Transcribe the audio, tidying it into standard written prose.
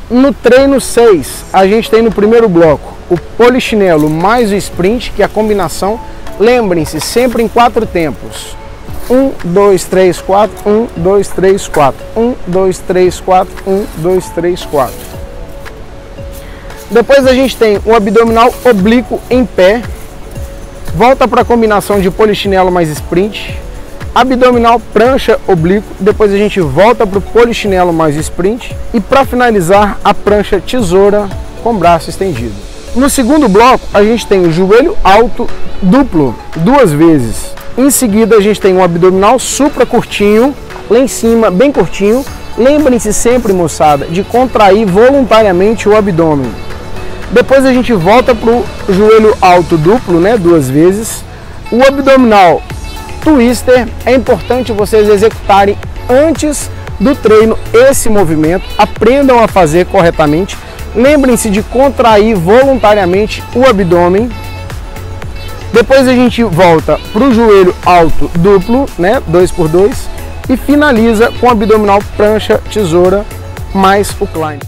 No treino 6, a gente tem no primeiro bloco o polichinelo mais o sprint, que é a combinação. Lembrem-se, sempre em 4 tempos. 1, 2, 3, 4, 1, 2, 3, 4, 1, 2, 3, 4, 1, 2, 3, 4. Depois a gente tem o abdominal oblíquo em pé. Volta para a combinação de polichinelo mais sprint. Abdominal prancha oblíquo. Depois a gente volta para o polichinelo mais sprint. E para finalizar, a prancha tesoura com braço estendido. No segundo bloco, a gente tem o joelho alto duplo 2 vezes. Em seguida, a gente tem um abdominal supra curtinho, lá em cima, bem curtinho. Lembrem-se sempre, moçada, de contrair voluntariamente o abdômen. Depois a gente volta para o joelho alto duplo, né, 2 vezes. O abdominal twister, é importante vocês executarem antes do treino esse movimento. Aprendam a fazer corretamente. Lembrem-se de contrair voluntariamente o abdômen. Depois a gente volta para o joelho alto duplo, né, 2x2, e finaliza com o abdominal prancha tesoura mais o climb.